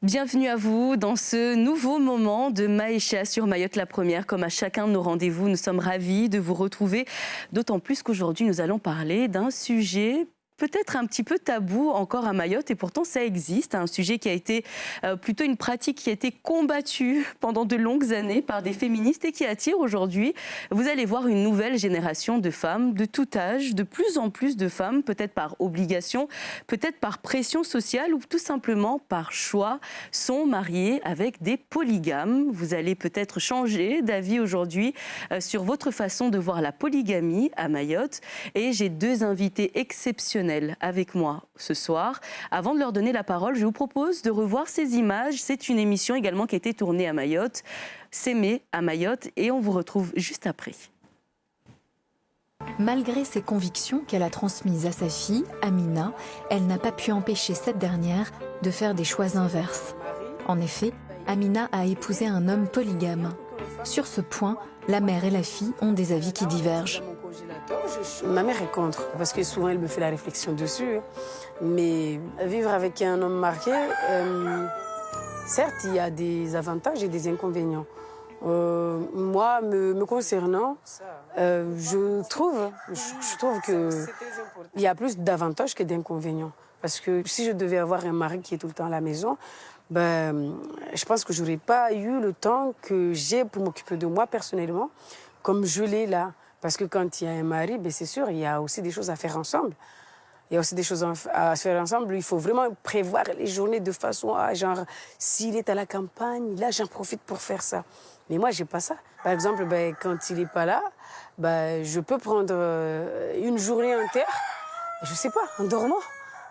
Bienvenue à vous dans ce nouveau moment de Maïcha sur Mayotte la Première. Comme à chacun de nos rendez-vous, nous sommes ravis de vous retrouver. D'autant plus qu'aujourd'hui, nous allons parler d'un sujet peut-être un petit peu tabou encore à Mayotte, et pourtant ça existe. Un sujet qui a été plutôt une pratique qui a été combattue pendant de longues années par des féministes et qui attire aujourd'hui, vous allez voir, une nouvelle génération de femmes de tout âge, de plus en plus de femmes, peut-être par obligation, peut-être par pression sociale ou tout simplement par choix, sont mariées avec des polygames. Vous allez peut-être changer d'avis aujourd'hui sur votre façon de voir la polygamie à Mayotte, et j'ai deux invités exceptionnels avec moi ce soir. Avant de leur donner la parole, je vous propose de revoir ces images. C'est une émission également qui a été tournée à Mayotte, S'aimer à Mayotte, et on vous retrouve juste après. Malgré ses convictions qu'elle a transmises à sa fille, Amina, elle n'a pas pu empêcher cette dernière de faire des choix inverses. En effet, Amina a épousé un homme polygame. Sur ce point, la mère et la fille ont des avis qui divergent. Ma mère est contre, parce que souvent elle me fait la réflexion dessus. Mais vivre avec un homme marié, certes, il y a des avantages et des inconvénients. Moi, me concernant, je trouve qu'il y a plus d'avantages que d'inconvénients. Parce que si je devais avoir un mari qui est tout le temps à la maison, je pense que je n'aurais pas eu le temps que j'ai pour m'occuper de moi personnellement, comme je l'ai là. Parce que quand il y a un mari, c'est sûr, il y a aussi des choses à faire ensemble. Il y a aussi des choses à faire ensemble. Il faut vraiment prévoir les journées de façon à, genre, s'il est à la campagne, là, j'en profite pour faire ça. Mais moi, j'ai pas ça. Par exemple, quand il n'est pas là, je peux prendre une journée entière, je sais pas, en dormant.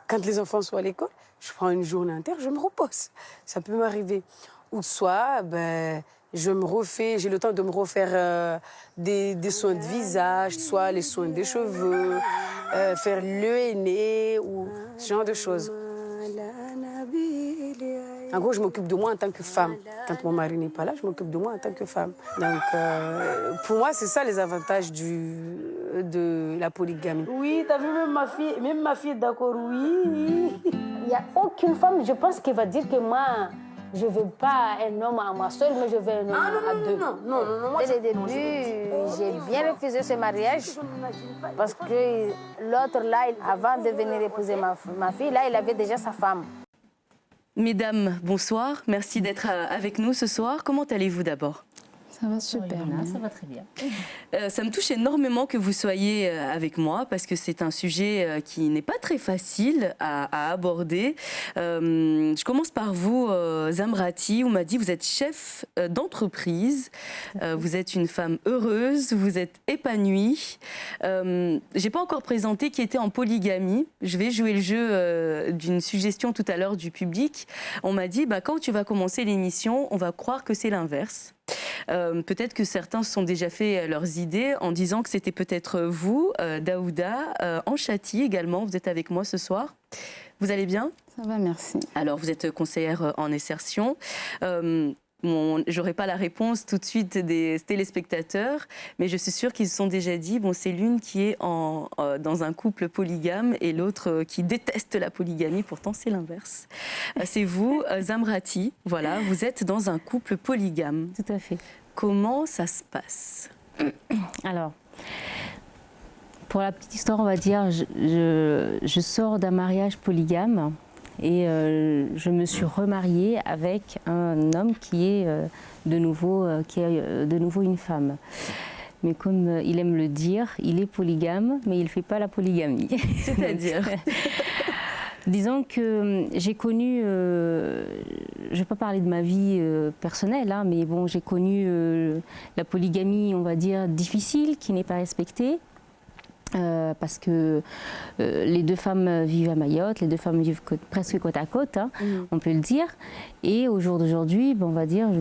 Quand les enfants sont à l'école, je prends une journée entière, je me repose. Ça peut m'arriver. Ou soit, je me refais, j'ai le temps de me refaire des soins de visage, soit les soins des cheveux, faire le henné ou ce genre de choses. En gros, je m'occupe de moi en tant que femme. Quand mon mari n'est pas là, je m'occupe de moi en tant que femme. Donc, pour moi, c'est ça les avantages de la polygamie. Oui, t'as vu, même ma fille est d'accord, oui. Il n'y a aucune femme, je pense, qui va dire que moi, je ne veux pas un homme à moi seule, mais je veux un homme à deux. Non. Dès le début, j'ai bien refusé ce mariage parce que l'autre, là, avant de venir épouser ma fille, là, il avait déjà sa femme. Mesdames, bonsoir. Merci d'être avec nous ce soir. Comment allez-vous d'abord ? Ça va super, ça va très bien. Ça me touche énormément que vous soyez avec moi parce que c'est un sujet qui n'est pas très facile à aborder. Je commence par vous, Zamrati. Vous m'avez dit vous êtes chef d'entreprise, vous êtes une femme heureuse, vous êtes épanouie. J'ai pas encore présenté qui était en polygamie. Je vais jouer le jeu d'une suggestion tout à l'heure du public. On m'a dit quand tu vas commencer l'émission, on va croire que c'est l'inverse. Peut-être que certains se sont déjà fait leurs idées en disant que c'était peut-être vous, Daouda, Anchati également. Vous êtes avec moi ce soir. Vous allez bien ? Ça va, merci. Alors, vous êtes conseillère en insertion. J'aurai pas la réponse tout de suite des téléspectateurs, mais je suis sûre qu'ils se sont déjà dit, c'est l'une qui est dans un couple polygame et l'autre qui déteste la polygamie, pourtant c'est l'inverse. C'est vous, Zamrati, voilà, vous êtes dans un couple polygame. Tout à fait. Comment ça se passe ? Alors, pour la petite histoire, on va dire, je sors d'un mariage polygame. Et je me suis remariée avec un homme qui est de nouveau une femme. Mais comme il aime le dire, il est polygame, mais il ne fait pas la polygamie. C'est-à-dire Disons que j'ai connu, je ne vais pas parler de ma vie personnelle, mais bon, j'ai connu la polygamie, on va dire, difficile, qui n'est pas respectée. Parce que les deux femmes vivent à Mayotte, les deux femmes vivent presque côte à côte, on peut le dire. Et au jour d'aujourd'hui, on va dire,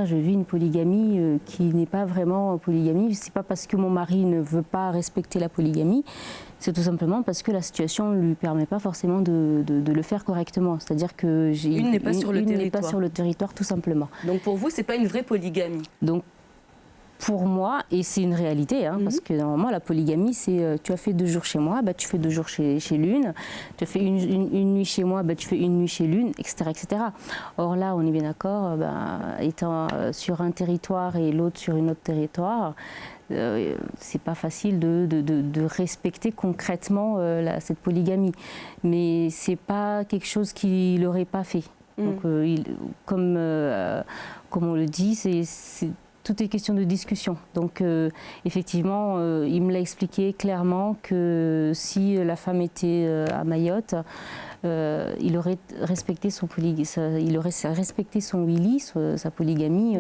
je vis une polygamie qui n'est pas vraiment polygamie. C'est pas parce que mon mari ne veut pas respecter la polygamie, c'est tout simplement parce que la situation ne lui permet pas forcément de le faire correctement. C'est-à-dire que une n'est pas sur le territoire. N'est pas sur le territoire, tout simplement. Donc pour vous, c'est pas une vraie polygamie. Donc pour moi, et c'est une réalité, hein, parce que normalement la polygamie, c'est tu as fait 2 jours chez moi, bah, tu fais 2 jours chez l'une, tu as fait une nuit chez moi, bah, tu fais une nuit chez l'une, etc., etc. Or là, on est bien d'accord, bah, étant sur un territoire et l'autre sur un autre territoire, c'est pas facile de respecter concrètement cette polygamie. Mais c'est pas quelque chose qu'il n'aurait pas fait. Donc, comme on le dit, tout est question de discussion. Donc, effectivement, il me l'a expliqué clairement que si la femme était à Mayotte, il aurait respecté son Willy, sa polygamie,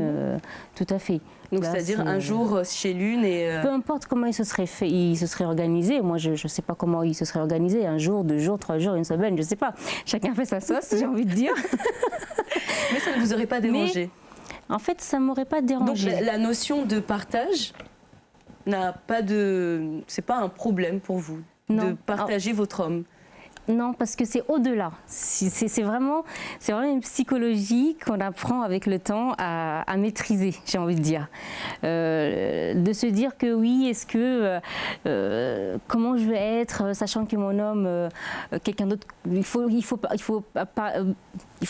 tout à fait. Donc, c'est-à-dire un jour chez l'une et... Peu importe comment il se serait organisé. Moi, je ne sais pas comment il se serait organisé. 1 jour, 2 jours, 3 jours, 1 semaine, je ne sais pas. Chacun fait sa sauce, j'ai envie de dire. Mais ça ne vous aurait pas dérangé? En fait, ça ne m'aurait pas dérangé. Donc la notion de partage n'a pas de... C'est pas un problème pour vous de partager votre homme? Non, parce que c'est au-delà. C'est vraiment une psychologie qu'on apprend avec le temps à maîtriser, j'ai envie de dire. De se dire que oui, est-ce que comment je vais être, sachant que mon homme, quelqu'un d'autre, il faut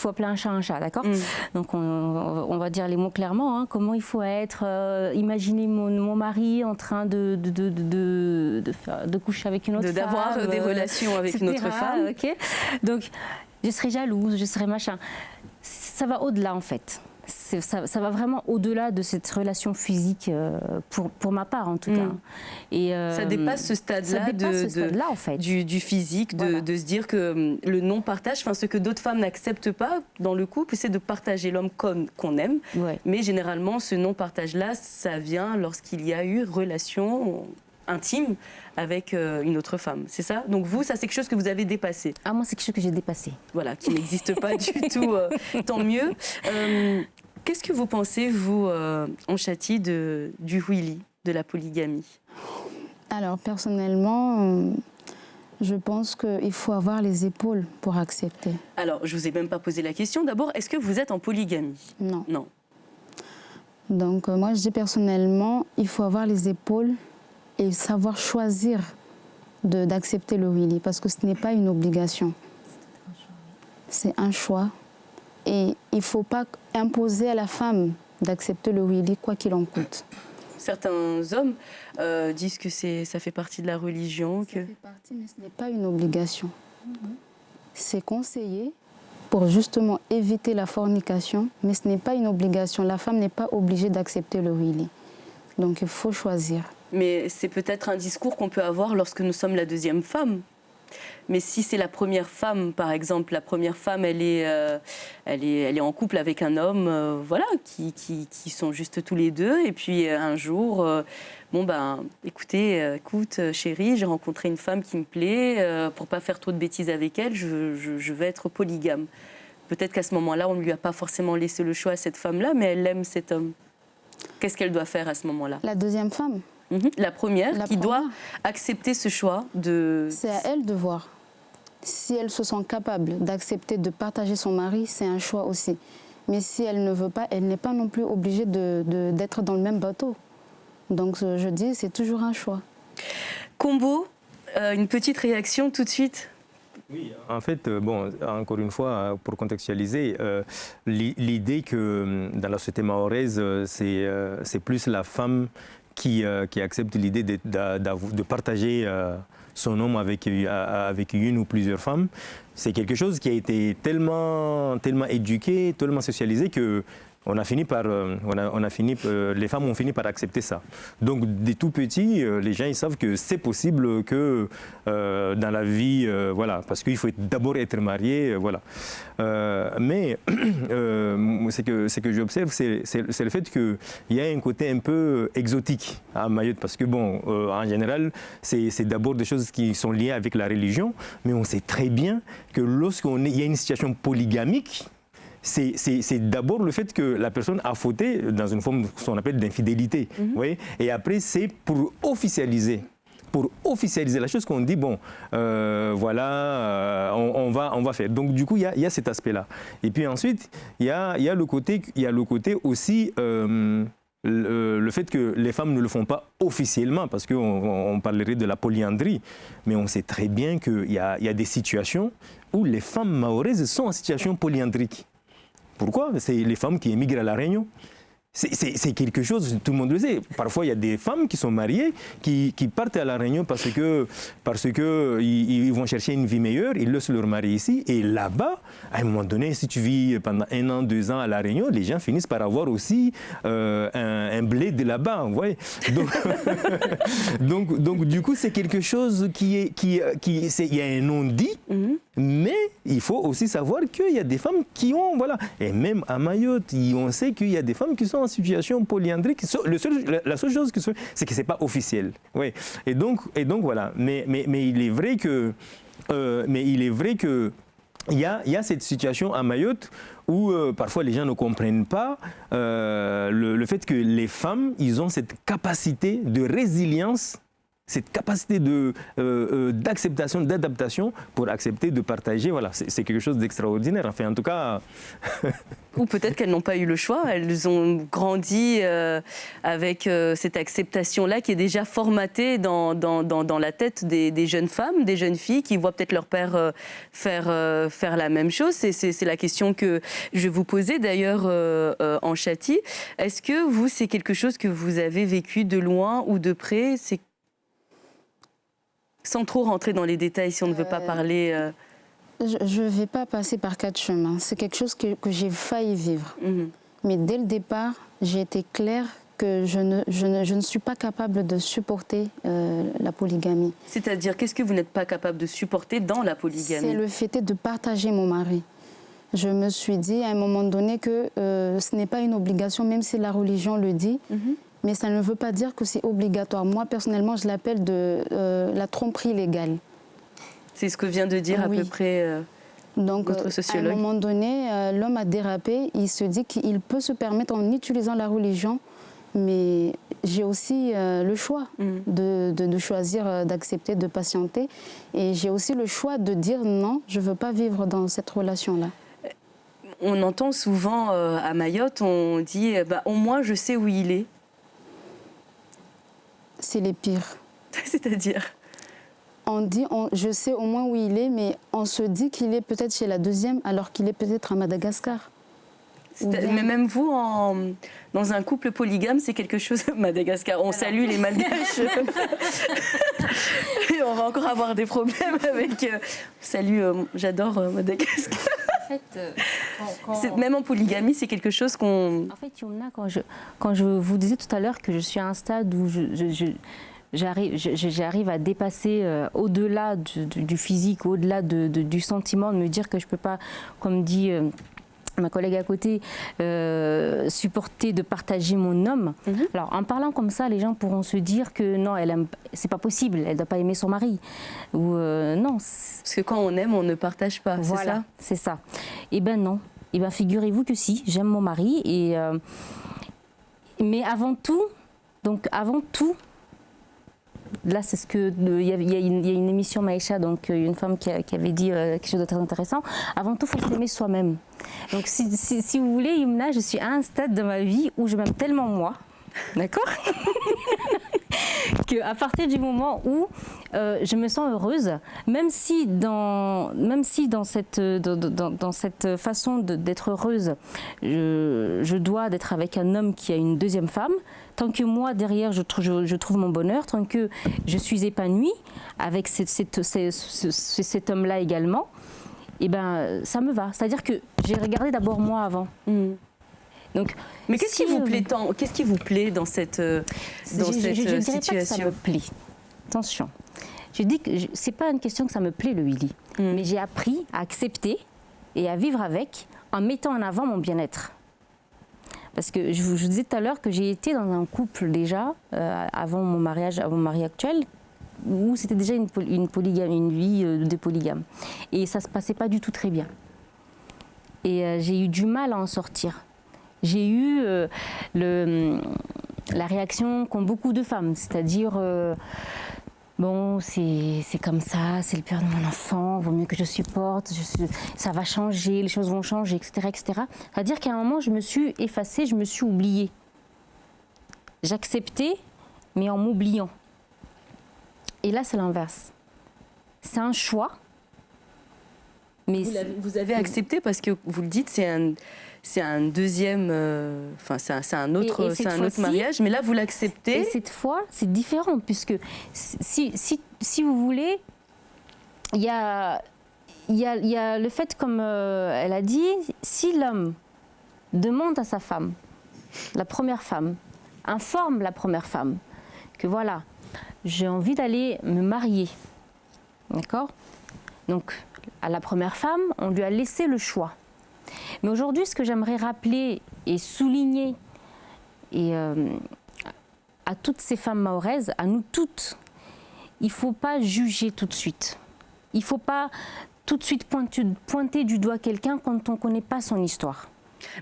appeler un chat, d'accord? Donc on va dire les mots clairement. Hein, comment il faut être? Imaginez mon mari en train de coucher avec une autre femme, d'avoir des relations avec etc. une autre femme. Okay. Donc, je serais jalouse, je serais machin. Ça va au-delà, en fait. Ça va vraiment au-delà de cette relation physique, pour ma part, en tout cas. Et, ça dépasse ce stade-là, en fait. du physique, de se dire que le non-partage, ce que d'autres femmes n'acceptent pas dans le couple, c'est de partager l'homme qu'on aime. Ouais. Mais généralement, ce non-partage-là, ça vient lorsqu'il y a eu relation intime avec une autre femme, c'est ça? Donc vous, ça c'est quelque chose que vous avez dépassé? Ah, moi c'est quelque chose que j'ai dépassé. Voilà, qui n'existe pas du tout, tant mieux. Qu'est-ce que vous pensez, vous, Anchati, du Willy, de la polygamie? Alors personnellement, je pense qu'il faut avoir les épaules pour accepter. Alors, je ne vous ai même pas posé la question. D'abord, est-ce que vous êtes en polygamie? Non. Non. Donc moi je dis personnellement, il faut avoir les épaules et savoir choisir d'accepter le Willy, parce que ce n'est pas une obligation. C'est un choix. Et il ne faut pas imposer à la femme d'accepter le Willy, quoi qu'il en coûte. Certains hommes disent que ça fait partie de la religion. Ça fait partie, mais ce n'est pas une obligation. C'est conseillé pour justement éviter la fornication, mais ce n'est pas une obligation. La femme n'est pas obligée d'accepter le Willy. Donc il faut choisir. Mais c'est peut-être un discours qu'on peut avoir lorsque nous sommes la deuxième femme. Mais si c'est la première femme, par exemple, la première femme, elle est en couple avec un homme, voilà, qui sont juste tous les deux. Et puis un jour, écoute, chérie, j'ai rencontré une femme qui me plaît. Pour pas faire trop de bêtises avec elle, je vais être polygame. Peut-être qu'à ce moment-là, on ne lui a pas forcément laissé le choix à cette femme-là, mais elle aime cet homme. Qu'est-ce qu'elle doit faire à ce moment-là? La deuxième femme. La première qui doit accepter ce choix de... C'est à elle de voir. Si elle se sent capable d'accepter de partager son mari, c'est un choix aussi. Mais si elle ne veut pas, elle n'est pas non plus obligée d'être dans le même bateau. Donc je dis, c'est toujours un choix. Combo, une petite réaction tout de suite? Oui, en fait, encore une fois, pour contextualiser, l'idée que dans la société mahoraise, c'est plus la femme qui accepte l'idée de partager son homme avec une ou plusieurs femmes, c'est quelque chose qui a été tellement éduqué, tellement socialisé que les femmes ont fini par accepter ça. Donc, des tout petits, les gens ils savent que c'est possible que dans la vie, voilà, parce qu'il faut d'abord être marié, voilà. Mais ce que j'observe, c'est le fait qu'il y a un côté un peu exotique à Mayotte, parce que en général, c'est d'abord des choses qui sont liées avec la religion, mais on sait très bien que lorsqu'il y a une situation polygamique, c'est d'abord le fait que la personne a fauté dans une forme qu'on appelle d'infidélité. Et après, c'est pour officialiser la chose qu'on dit, on va faire. Donc du coup, il y a cet aspect-là. Et puis ensuite, il y a le côté aussi le fait que les femmes ne le font pas officiellement, parce qu'on parlerait de la polyandrie, mais on sait très bien qu'il y a des situations où les femmes mahoraises sont en situation polyandrique. Pourquoi? C'est les femmes qui émigrent à La Réunion. C'est quelque chose, tout le monde le sait. Parfois, il y a des femmes qui sont mariées, qui partent à La Réunion parce que ils vont chercher une vie meilleure, ils laissent leur mari ici. Et là-bas, à un moment donné, si tu vis pendant 1 an, 2 ans à La Réunion, les gens finissent par avoir aussi un blé de là-bas. Vous voyez, donc, du coup, c'est quelque chose il y a un non-dit, mais il faut aussi savoir qu'il y a des femmes qui ont, voilà. Et même à Mayotte, on sait qu'il y a des femmes qui sont en situation polyandrique. La seule chose, c'est que ce n'est pas officiel. Oui. Et donc voilà. Mais il est vrai que il y a cette situation à Mayotte où parfois les gens ne comprennent pas le fait que les femmes, ils ont cette capacité de résilience, cette capacité d'acceptation, d'adaptation pour accepter de partager. Voilà, c'est quelque chose d'extraordinaire. Enfin, en tout cas... Ou peut-être qu'elles n'ont pas eu le choix. Elles ont grandi avec cette acceptation-là qui est déjà formatée dans la tête des jeunes femmes, des jeunes filles qui voient peut-être leur père faire la même chose. C'est la question que je vais vous poser d'ailleurs en Chati. Est-ce que vous, c'est quelque chose que vous avez vécu de loin ou de près? Sans trop rentrer dans les détails, si on ne veut pas parler... Je ne vais pas passer par 4 chemins. C'est quelque chose que j'ai failli vivre. Mais dès le départ, j'ai été claire que je ne suis pas capable de supporter la polygamie. C'est-à-dire, qu'est-ce que vous n'êtes pas capable de supporter dans la polygamie? C'est le fait de partager mon mari. Je me suis dit à un moment donné que ce n'est pas une obligation, même si la religion le dit. Mais ça ne veut pas dire que c'est obligatoire. Moi, personnellement, je l'appelle la tromperie légale. C'est ce que vient de dire à peu près votre sociologue. À un moment donné, l'homme a dérapé. Il se dit qu'il peut se permettre en utilisant la religion. Mais j'ai aussi le choix de choisir, d'accepter, de patienter. Et j'ai aussi le choix de dire non, je ne veux pas vivre dans cette relation-là. On entend souvent à Mayotte, on dit au moins je sais où il est. C'est les pires. C'est-à-dire? On dit, je sais au moins où il est, mais on se dit qu'il est peut-être chez la deuxième, alors qu'il est peut-être à Madagascar. Mais même vous, dans un couple polygame, c'est quelque chose... Madagascar, on salue les Malgaches. Et on va encore avoir des problèmes avec... Salut, j'adore Madagascar. En fait, même en polygamie, c'est quelque chose qu'on... En fait, Yumna, quand je vous disais tout à l'heure que je suis à un stade où j'arrive à dépasser au-delà du physique, au-delà du sentiment, de me dire que je ne peux pas, comme dit ma collègue à côté, supporter de partager mon homme. Alors, en parlant comme ça, les gens pourront se dire que non, c'est pas possible, elle ne doit pas aimer son mari. Ou non. Parce que quand on aime, on ne partage pas, voilà, c'est ça? C'est ça. Eh bien non. Eh bien figurez-vous que si, j'aime mon mari. Mais avant tout, là, c'est ce que il y a une émission Maïcha, donc une femme qui avait dit quelque chose de très intéressant. Avant tout, il faut s'aimer soi-même. Donc, si vous voulez, Yumna, je suis à un stade de ma vie où je m'aime tellement moi, d'accord, qu'à partir du moment où je me sens heureuse, même si dans cette façon d'être heureuse, je dois d'être avec un homme qui a une deuxième femme. Tant que moi, derrière, je trouve mon bonheur, tant que je suis épanouie avec cet homme-là également, eh ben, ça me va. C'est-à-dire que j'ai regardé d'abord moi avant. Donc, mais qu'est-ce qui vous plaît tant? Qu'est-ce qui vous plaît dans cette situation? Je dirais pas que ça me plaît. Attention. Je dis que c'est pas une question que ça me plaît, le Willy. Mais j'ai appris à accepter et à vivre avec en mettant en avant mon bien-être. Parce que je vous disais tout à l'heure que j'ai été dans un couple déjà, avant mon mariage, avant mon mari actuel, où c'était déjà une vie de polygame. Et ça ne se passait pas du tout très bien. Et j'ai eu du mal à en sortir. J'ai eu la réaction qu'ont beaucoup de femmes, c'est-à-dire... bon, c'est comme ça, c'est le père de mon enfant, vaut mieux que je supporte, ça va changer, les choses vont changer, etc. etc. C'est-à-dire qu'à un moment, je me suis effacée, je me suis oubliée. j'acceptais, mais en m'oubliant. Et là, c'est l'inverse. C'est un choix. Mais vous avez accepté parce que vous le dites, c'est un deuxième, enfin c'est un autre, c'est un autre mariage, mais là vous l'acceptez. Et cette fois, c'est différent puisque si vous voulez, il y a le fait, comme elle a dit, si l'homme demande à sa femme, la première femme, informe la première femme que voilà, j'ai envie d'aller me marier, d'accord? Donc à la première femme, on lui a laissé le choix. Mais aujourd'hui, ce que j'aimerais rappeler et souligner à toutes ces femmes mahoraises, à nous toutes, il ne faut pas juger tout de suite. Il ne faut pas tout de suite pointer du doigt quelqu'un quand on ne connaît pas son histoire.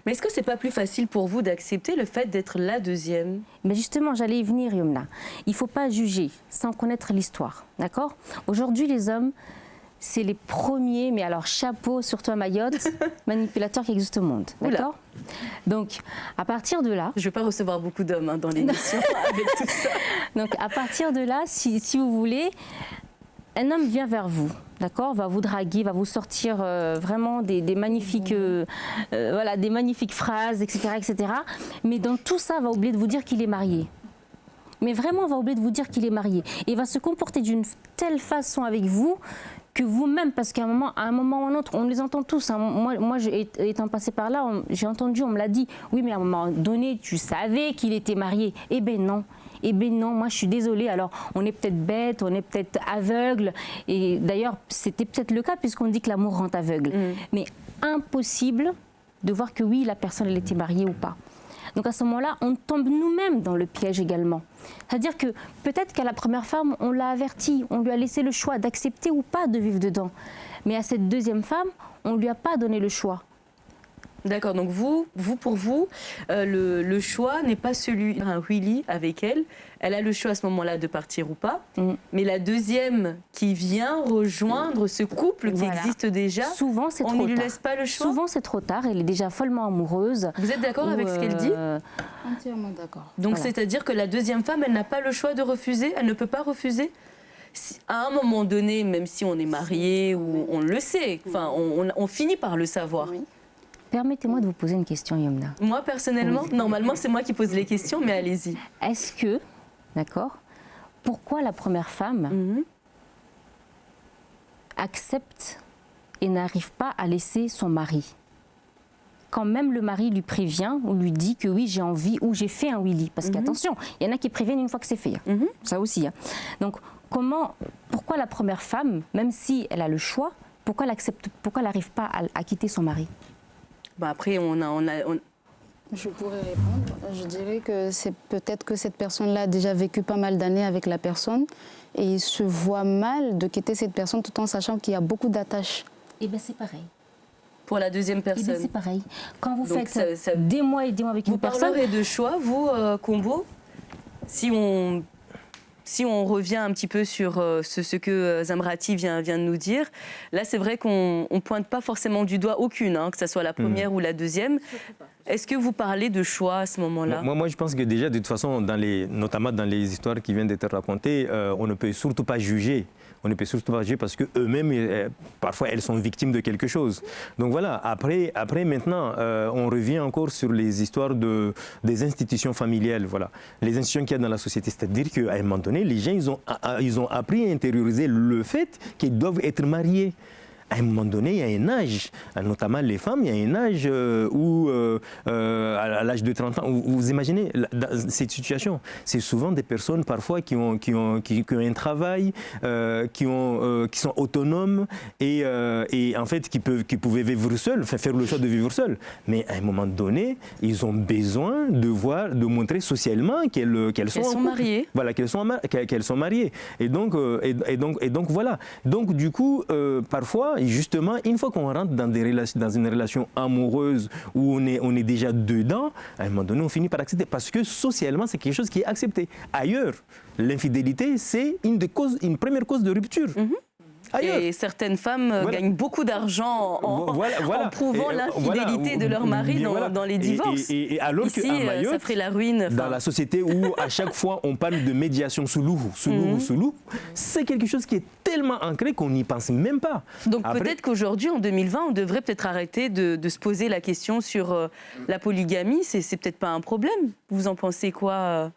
Mais est-ce que ce n'est pas plus facile pour vous d'accepter le fait d'être la deuxième? Mais justement, j'allais y venir, Yumna. Il ne faut pas juger sans connaître l'histoire, d'accord? Aujourd'hui, les hommes, c'est les premiers, mais alors chapeau sur toi Mayotte, manipulateurs qui existent au monde, d'accord? Donc, à partir de là... Je ne vais pas recevoir beaucoup d'hommes dans l'émission avec tout ça. Donc, à partir de là, si vous voulez, un homme vient vers vous, d'accord? Va vous draguer, va vous sortir vraiment des magnifiques, voilà, des magnifiques phrases, etc., etc. Mais dans tout ça, va oublier de vous dire qu'il est marié. Mais vraiment, on va oublier de vous dire qu'il est marié. Et va se comporter d'une telle façon avec vous que vous-même, parce qu'à un moment ou un autre, on les entend tous. Hein. Moi, étant passé par là, j'ai entendu, on me l'a dit. Oui, mais à un moment donné, tu savais qu'il était marié. Eh bien non. Eh bien non, moi je suis désolée. Alors, on est peut-être bête, on est peut-être aveugle. Et d'ailleurs, c'était peut-être le cas puisqu'on dit que l'amour rend aveugle. Mais impossible de voir que oui, la personne, elle était mariée ou pas. Donc à ce moment-là, on tombe nous-mêmes dans le piège également. C'est-à-dire que peut-être qu'à la première femme, on l'a avertie, on lui a laissé le choix d'accepter ou pas de vivre dedans. Mais à cette deuxième femme, on ne lui a pas donné le choix. D'accord, donc pour vous, le choix n'est pas celui d'un Willy avec elle. Elle a le choix à ce moment-là de partir ou pas. Mais la deuxième qui vient rejoindre ce couple qui existe déjà, souvent, c'est on trop ne lui tard. laisse pas le choix. Souvent, c'est trop tard. Elle est déjà follement amoureuse. Vous êtes d'accord avec ce qu'elle dit? Entièrement d'accord. Donc, Voilà. c'est-à-dire que la deuxième femme, elle n'a pas le choix de refuser? Elle ne peut pas refuser? À un moment donné, même si on est marié ou on le sait, enfin, on finit par le savoir. Oui. Permettez-moi de vous poser une question, Yumna. Moi, personnellement, normalement, c'est moi qui pose les questions, mais allez-y. Est-ce que, d'accord, pourquoi la première femme accepte et n'arrive pas à laisser son mari? Quand même le mari lui prévient ou lui dit que oui, j'ai envie ou j'ai fait un Willy. Parce qu'attention, il y en a qui préviennent une fois que c'est fait. Ça aussi. Donc, pourquoi la première femme, même si elle a le choix, pourquoi elle n'arrive pas à quitter son mari? Bah après, Je pourrais répondre. Je dirais que c'est peut-être que cette personne-là a déjà vécu pas mal d'années avec la personne et il se voit mal de quitter cette personne tout en sachant qu'il y a beaucoup d'attaches. Eh bien, c'est pareil. pour la deuxième Eh bien, personne. c'est pareil. Quand vous Donc, faites des mois et des mois avec une personne... Vous parlerez de choix, vous, Combo, si on revient un petit peu sur ce que Zamrati vient de nous dire, là c'est vrai qu'on ne pointe pas forcément du doigt aucune, hein, que ce soit la première ou la deuxième. Est-ce que vous parlez de choix à ce moment-là? Moi, je pense que déjà, de toute façon, notamment dans les histoires qui viennent d'être racontées, on ne peut surtout pas juger. On ne peut surtout pas juger parce qu'eux-mêmes, parfois, elles sont victimes de quelque chose. Donc voilà, après maintenant, on revient encore sur les histoires des institutions familiales. Voilà. Les institutions qu'il y a dans la société. C'est-à-dire qu'à un moment donné, les gens, ils ont appris à intérioriser le fait qu'ils doivent être mariés. À un moment donné, il y a un âge, notamment les femmes, il y a un âge où, à l'âge de 30 ans, vous imaginez dans cette situation, c'est souvent des personnes parfois qui ont un travail, qui sont autonomes et en fait qui pouvaient vivre seuls, faire le choix de vivre seuls. Mais à un moment donné, ils ont besoin de montrer socialement qu'elles sont mariées. Voilà, qu'elles sont mariées. Et donc voilà. Donc du coup, parfois, justement, une fois qu'on rentre dans une relation amoureuse où on est déjà dedans, à un moment donné, on finit par accepter parce que socialement, c'est quelque chose qui est accepté. Ailleurs, l'infidélité, c'est une première cause de rupture. ailleurs. Et certaines femmes gagnent beaucoup d'argent en prouvant l'infidélité de leur mari dans les divorces. Et alors ici, qu'à Mayotte, ça ferait la ruine. Dans la société où à chaque fois on parle de médiation sous loup, c'est quelque chose qui est tellement ancré qu'on n'y pense même pas. Donc peut-être qu'aujourd'hui, en 2020, on devrait peut-être arrêter de se poser la question sur la polygamie. C'est peut-être pas un problème. Vous en pensez quoi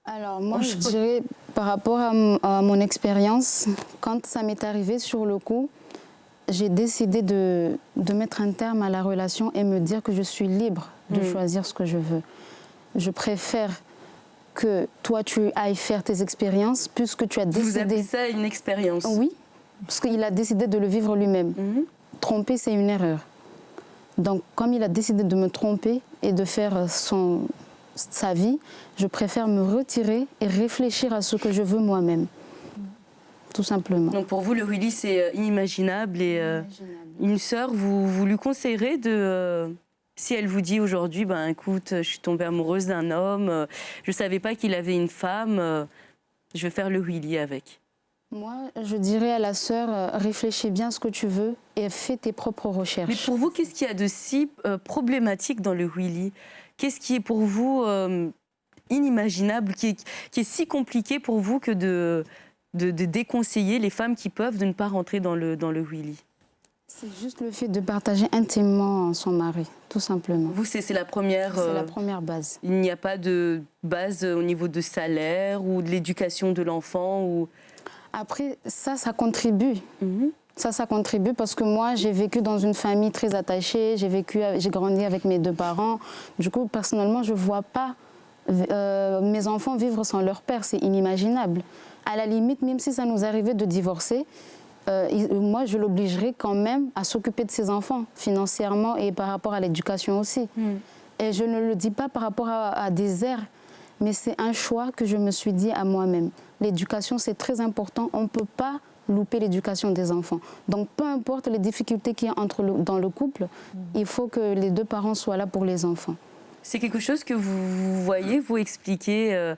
Alors moi, je dirais, par rapport à mon expérience, quand ça m'est arrivé sur le coup, j'ai décidé de mettre un terme à la relation et me dire que je suis libre de choisir ce que je veux. Je préfère que toi, tu ailles faire tes expériences puisque tu as décidé... Vous appelez ça une expérience? Oui, parce qu'il a décidé de le vivre lui-même. Tromper, c'est une erreur. Donc, comme il a décidé de me tromper et de faire sa vie, je préfère me retirer et réfléchir à ce que je veux moi-même. Tout simplement. Donc pour vous, le Willy, c'est inimaginable. Et une sœur, vous lui conseillerez si elle vous dit aujourd'hui, ben écoute, je suis tombée amoureuse d'un homme, je ne savais pas qu'il avait une femme, je vais faire le Willy avec. Moi, je dirais à la sœur, réfléchis bien à ce que tu veux et fais tes propres recherches. Mais pour vous, qu'est-ce qu'il y a de si problématique dans le Willy? Qu'est-ce qui est pour vous inimaginable, qui est si compliqué pour vous que de déconseiller les femmes qui peuvent de ne pas rentrer dans le Willy? C'est juste le fait de partager intimement son mari, tout simplement. Vous, c'est la première... C'est la première base. Il n'y a pas de base au niveau de salaire ou de l'éducation de l'enfant ou... Après, ça contribue. Ça contribue parce que moi, j'ai vécu dans une famille très attachée, j'ai grandi avec mes deux parents. Du coup, personnellement, je ne vois pas mes enfants vivre sans leur père, c'est inimaginable. À la limite, même si ça nous arrivait de divorcer, moi, je l'obligerais quand même à s'occuper de ses enfants, financièrement et par rapport à l'éducation aussi. Et je ne le dis pas par rapport à des airs, mais c'est un choix que je me suis dit à moi-même. L'éducation, c'est très important. On ne peut pas louper l'éducation des enfants. Donc, peu importe les difficultés qu'il y a dans le couple, il faut que les deux parents soient là pour les enfants. C'est quelque chose que vous voyez, vous expliquer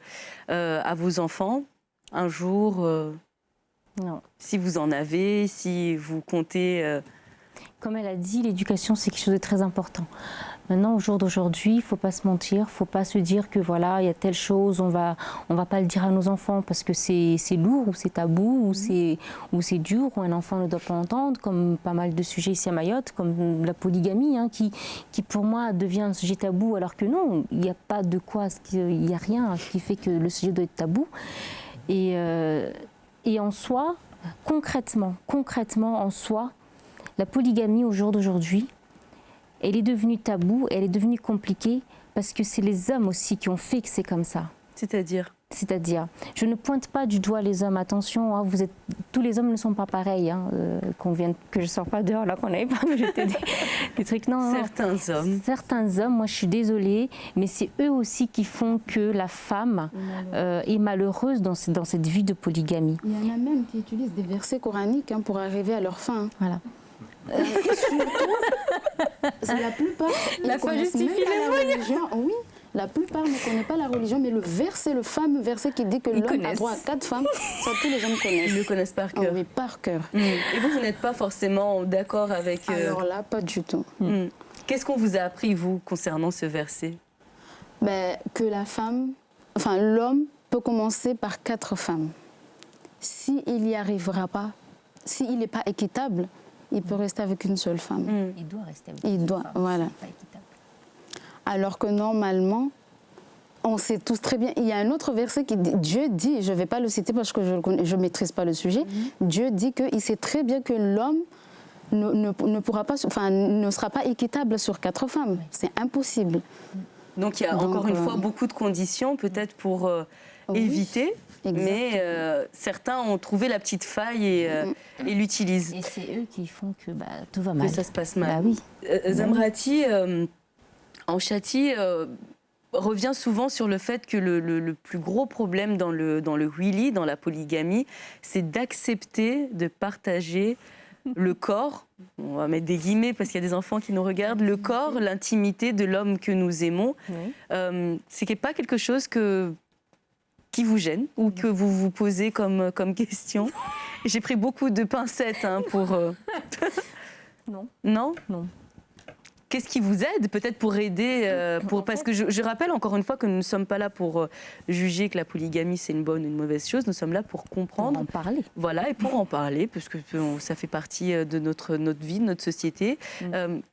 à vos enfants un jour Non. Si vous en avez, si vous comptez... Comme elle a dit, l'éducation, c'est quelque chose de très important. Maintenant, au jour d'aujourd'hui, il ne faut pas se mentir, il ne faut pas se dire que voilà, il y a telle chose, on va pas le dire à nos enfants parce que c'est lourd ou c'est tabou ou c'est dur ou un enfant ne doit pas entendre, comme pas mal de sujets ici à Mayotte, comme la polygamie, hein, qui pour moi devient un sujet tabou alors que non, il n'y a pas de quoi, il n'y a rien qui fait que le sujet doit être tabou. Et en soi, concrètement en soi, la polygamie au jour d'aujourd'hui, elle est devenue tabou, elle est devenue compliquée parce que c'est les hommes aussi qui ont fait que c'est comme ça. C'est-à-dire, je ne pointe pas du doigt les hommes. Attention, hein, tous les hommes ne sont pas pareils. Hein, que je ne sors pas dehors là qu'on n'avait pas me jeter des trucs. Non, certains hommes, moi je suis désolée, mais c'est eux aussi qui font que la femme est malheureuse dans cette vie de polygamie. Il y en a même qui utilisent des versets coraniques pour arriver à leur fin. Voilà. C'est la plupart. La foi justifie les moyens. Oui, la plupart ne connaissent pas la religion, mais le fameux verset qui dit que l'homme a droit à 4 femmes, ça tous les hommes connaissent. Ils le connaissent par cœur. Oui, par cœur. Et vous n'êtes pas forcément d'accord avec... Alors là, pas du tout. Qu'est-ce qu'on vous a appris, vous, concernant ce verset? Que l'homme peut commencer par 4 femmes. S'il n'y arrivera pas, s'il n'est pas équitable, il peut rester avec une seule femme. Il doit rester avec une seule femme. Voilà. Pas équitable. Alors que normalement, on sait tous très bien, il y a un autre verset qui dit, Dieu dit, je ne vais pas le citer parce que je ne maîtrise pas le sujet, Dieu dit qu'il sait très bien que l'homme ne sera pas équitable sur 4 femmes. C'est impossible. Donc il y a encore une fois beaucoup de conditions peut-être pour éviter. Mais certains ont trouvé la petite faille et l'utilisent. Et c'est eux qui font que tout va mal. Que ça se passe mal. Oui. Zamrati, en Chati, revient souvent sur le fait que le plus gros problème dans le Willy, dans la polygamie, c'est d'accepter de partager le corps, on va mettre des guillemets parce qu'il y a des enfants qui nous regardent, le corps, l'intimité de l'homme que nous aimons. C'est pas quelque chose qui vous gêne ou que vous vous posez comme question? J'ai pris beaucoup de pincettes pour... Non. Non? Non. Qu'est-ce qui vous aide peut-être pour aider parce que je rappelle encore une fois que nous ne sommes pas là pour juger que la polygamie c'est une bonne ou une mauvaise chose, nous sommes là pour comprendre. Pour en parler. Voilà, et pour en parler, parce que ça fait partie de notre vie, de notre société.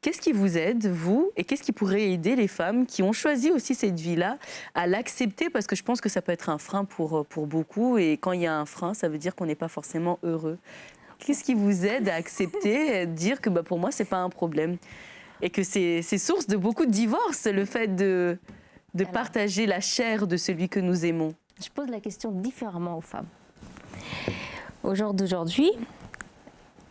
Qu'est-ce qui vous aide, vous, et qu'est-ce qui pourrait aider les femmes qui ont choisi aussi cette vie-là à l'accepter? Parce que je pense que ça peut être un frein pour beaucoup, et quand il y a un frein, ça veut dire qu'on n'est pas forcément heureux. Qu'est-ce qui vous aide à accepter, dire que pour moi, c'est pas un problème? Et que c'est source de beaucoup de divorces, le fait de partager la chair de celui que nous aimons. Je pose la question différemment aux femmes. Au jour d'aujourd'hui,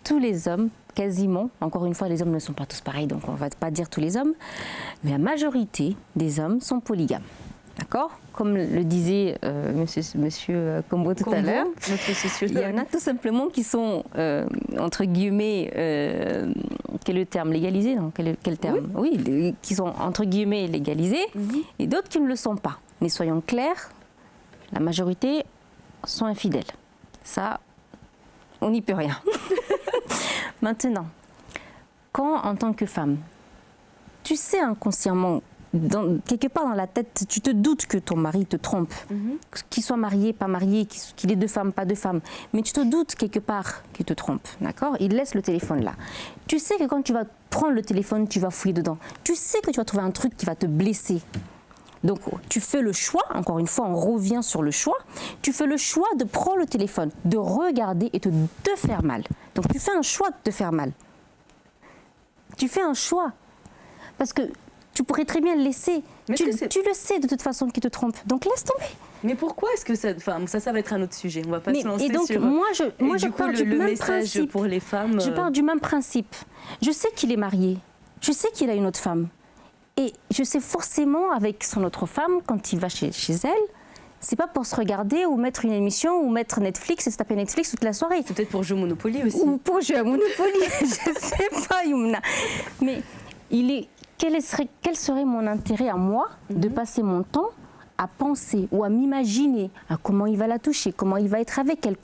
tous les hommes, quasiment, encore une fois, les hommes ne sont pas tous pareils, donc on ne va pas dire tous les hommes, mais la majorité des hommes sont polygames. D'accord? Comme le disait monsieur Combo tout à l'heure, il y en a tout simplement qui sont, entre guillemets, quel est le terme? Légalisés? Non, quel terme? Oui, qui sont, entre guillemets, légalisés, et d'autres qui ne le sont pas. Mais soyons clairs, la majorité sont infidèles. Ça, on n'y peut rien. Maintenant, quand, en tant que femme, tu sais inconsciemment, quelque part dans la tête, tu te doutes que ton mari te trompe, qu'il soit marié, pas marié, qu'il ait 2 femmes, pas 2 femmes, mais tu te doutes quelque part qu'il te trompe, d'accord? Il laisse le téléphone là. Tu sais que quand tu vas prendre le téléphone, tu vas fouiller dedans. Tu sais que tu vas trouver un truc qui va te blesser. Donc tu fais le choix, encore une fois, on revient sur le choix, tu fais le choix de prendre le téléphone, de regarder et de te faire mal. Donc tu fais un choix de te faire mal. Tu fais un choix. Parce que tu pourrais très bien le laisser. Tu le sais de toute façon qu'il te trompe. Donc laisse tomber. Mais pourquoi est-ce que ça va être un autre sujet. On ne va pas se lancer et donc, sur... Moi, je parle du même principe. Pour les femmes... Je parle du même principe. Je sais qu'il est marié. Je sais qu'il a une autre femme. Et je sais forcément, avec son autre femme, quand il va chez elle, c'est pas pour se regarder ou mettre une émission ou mettre Netflix et se taper Netflix toute la soirée. C'est peut-être pour jouer au Monopoly aussi. Ou pour jouer à Monopoly. Je sais pas, Youmna. Mais quel serait mon intérêt à moi de passer mon temps à penser ou à m'imaginer à comment il va la toucher, comment il va être avec elle,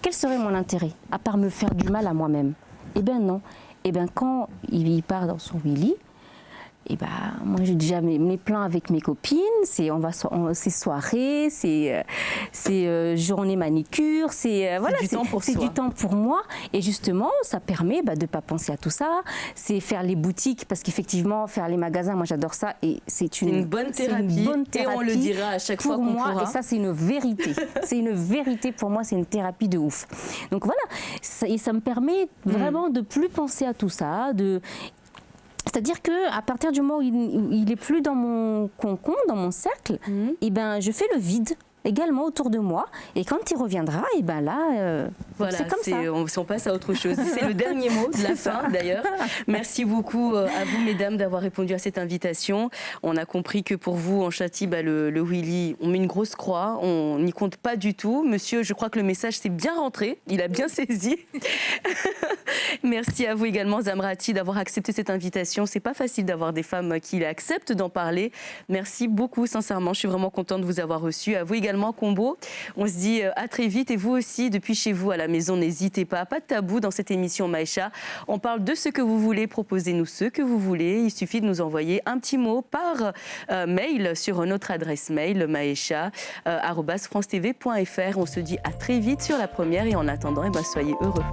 quel serait mon intérêt à part me faire du mal à moi-même? Eh bien non. Eh bien quand il part dans son Willy, moi j'ai déjà mes plans avec mes copines, c'est soirées, c'est journée manicure, c'est du temps pour moi. Et justement, ça permet de ne pas penser à tout ça. C'est faire les boutiques, parce qu'effectivement, faire les magasins, moi j'adore ça. Et c'est une bonne thérapie. Et on le dira à chaque fois qu'on pourra. Et ça, c'est une vérité. C'est une vérité pour moi, c'est une thérapie de ouf. Donc voilà, ça me permet vraiment de plus penser à tout ça, c'est-à-dire qu'à partir du moment où il n'est plus dans mon cocon, dans mon cercle, je fais le vide également autour de moi. Et quand il reviendra, c'est comme ça. On passe à autre chose. C'est le dernier mot de la fin, d'ailleurs. Merci beaucoup à vous, mesdames, d'avoir répondu à cette invitation. On a compris que pour vous, en Châtie, le Willy, on met une grosse croix. On n'y compte pas du tout. Monsieur, je crois que le message s'est bien rentré. Il a bien saisi. Merci à vous également, Zamrati, d'avoir accepté cette invitation. C'est pas facile d'avoir des femmes qui acceptent d'en parler. Merci beaucoup, sincèrement. Je suis vraiment contente de vous avoir reçu. À vous également, Combo. On se dit à très vite. Et vous aussi, depuis chez vous à la maison, n'hésitez pas. Pas de tabou dans cette émission Maïcha. On parle de ce que vous voulez. Proposez-nous ce que vous voulez. Il suffit de nous envoyer un petit mot par mail sur notre adresse mail maïcha@francetv.fr. On se dit à très vite sur La Première. Et en attendant, soyez heureux.